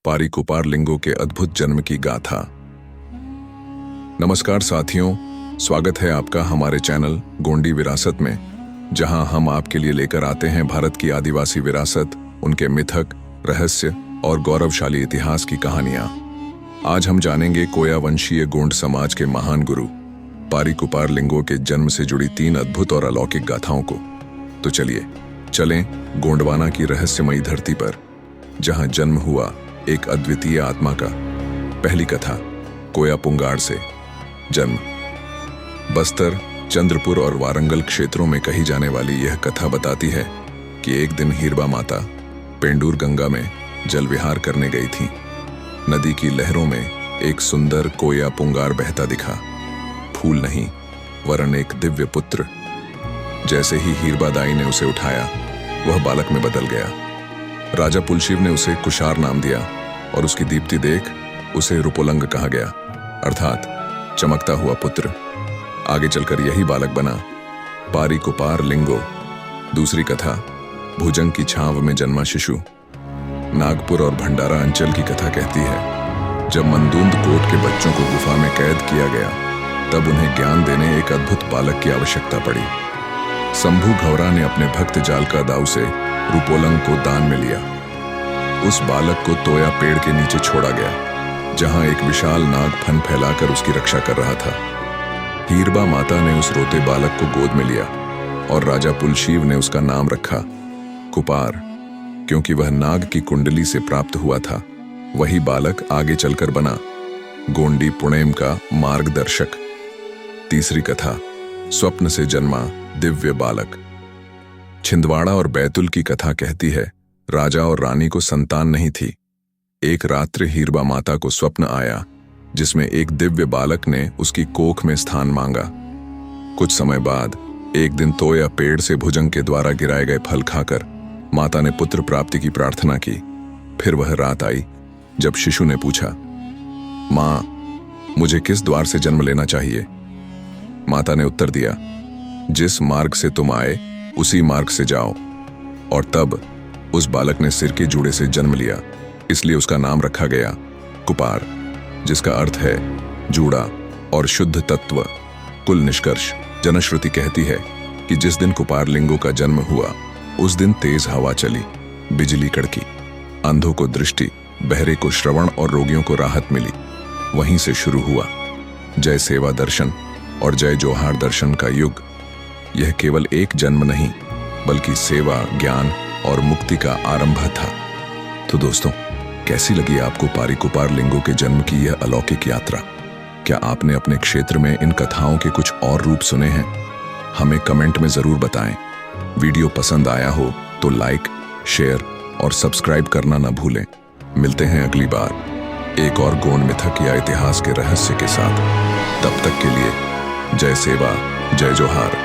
पारी कुपार लिंगों के अद्भुत जन्म की गाथा। नमस्कार साथियों, स्वागत है आपका हमारे चैनल गोंडी विरासत में, जहां हम आपके लिए लेकर आते हैं भारत की आदिवासी विरासत, उनके मिथक, रहस्य और गौरवशाली इतिहास की कहानियां। आज हम जानेंगे कोया वंशीय गोंड समाज के महान गुरु पारी कुपार लिंगों के जन्म से जुड़ी 3 अद्भुत और अलौकिक गाथाओं को। तो चलिए चलें गोंडवाना की रहस्यमयी धरती पर, जहां जन्म हुआ एक अद्वितीय आत्मा का। पहली कथा, कोया पुंगाड़ से जन्म। बस्तर, चंद्रपुर और वारंगल क्षेत्रों में कही जाने वाली यह कथा बताती है कि एक दिन हीरबा माता पेंडूर गंगा में जल विहार करने गई थी। नदी की लहरों में एक सुंदर कोया पुंगाड़ बहता दिखा। फूल नहीं, वरन एक दिव्य पुत्र। जैसे ही हीरबा दाई ने उसे उठाया, वह बालक में बदल गया। राजा पुलशिव ने उसे कुशार नाम दिया और उसकी दीप्ति देख उसे रुपोलंग कहा गया, अर्थात चमकता हुआ पुत्र। आगे चलकर यही बालक बना पारी कुपार लिंगो। दूसरी कथा, भुजंग की छांव में जन्मा शिशु। नागपुर और भंडारा अंचल की कथा कहती है, जब मंदुंद कोट के बच्चों को गुफा में कैद किया गया, तब उन्हें ज्ञान देने एक अद्भुत बालक की आवश्यकता पड़ी। शंभु घवरा ने अपने भक्त जालका दाऊ से रुपोलंग को दान में लिया। उस बालक को तोया पेड़ के नीचे छोड़ा गया, जहां एक विशाल नाग फन फैलाकर उसकी रक्षा कर रहा था। हीरबा माता ने उस रोते बालक को गोद में लिया और राजा पुलशिव ने उसका नाम रखा कुपार, क्योंकि वह नाग की कुंडली से प्राप्त हुआ था। वही बालक आगे चलकर बना गोंडी पुणेम का मार्गदर्शक। तीसरी कथा, स्वप्न से जन्मा दिव्य बालक। छिंदवाड़ा और बैतुल की कथा कहती है, राजा और रानी को संतान नहीं थी। एक रात्रि हीरबा माता को स्वप्न आया, जिसमें एक दिव्य बालक ने उसकी कोख में स्थान मांगा। कुछ समय बाद एक दिन तोया पेड़ से भुजंग के द्वारा गिराए गए फल खाकर माता ने पुत्र प्राप्ति की प्रार्थना की। फिर वह रात आई जब शिशु ने पूछा, मां, मुझे किस द्वार से जन्म लेना चाहिए? माता ने उत्तर दिया, जिस मार्ग से तुम आए उसी मार्ग से जाओ। और तब उस बालक ने सिर के जूड़े से जन्म लिया, इसलिए उसका नाम रखा गया कुपार, जिसका अर्थ है जूड़ा और शुद्ध तत्व, कुल निष्कर्ष। जनश्रुति कहती है कि जिस दिन कुपार लिंगों का जन्म हुआ, उस दिन तेज हवा चली, बिजली कड़की, अंधों को दृष्टि, बहरे को श्रवण और रोगियों को राहत मिली। वहीं से शुरू हुआ जय सेवा दर्शन और जय जोहार दर्शन का युग। यह केवल एक जन्म नहीं, बल्कि सेवा, ज्ञान और मुक्ति का आरंभ था। तो दोस्तों, कैसी लगी आपको पारी कुपार लिंगों के जन्म की यह अलौकिक यात्रा? क्या आपने अपने क्षेत्र में इन कथाओं के कुछ और रूप सुने हैं? हमें कमेंट में जरूर बताएं। वीडियो पसंद आया हो तो लाइक, शेयर और सब्सक्राइब करना न भूलें। मिलते हैं अगली बार एक और गोंड मिथक या इतिहास के रहस्य के साथ। तब तक के लिए जय सेवा, जय जोहार।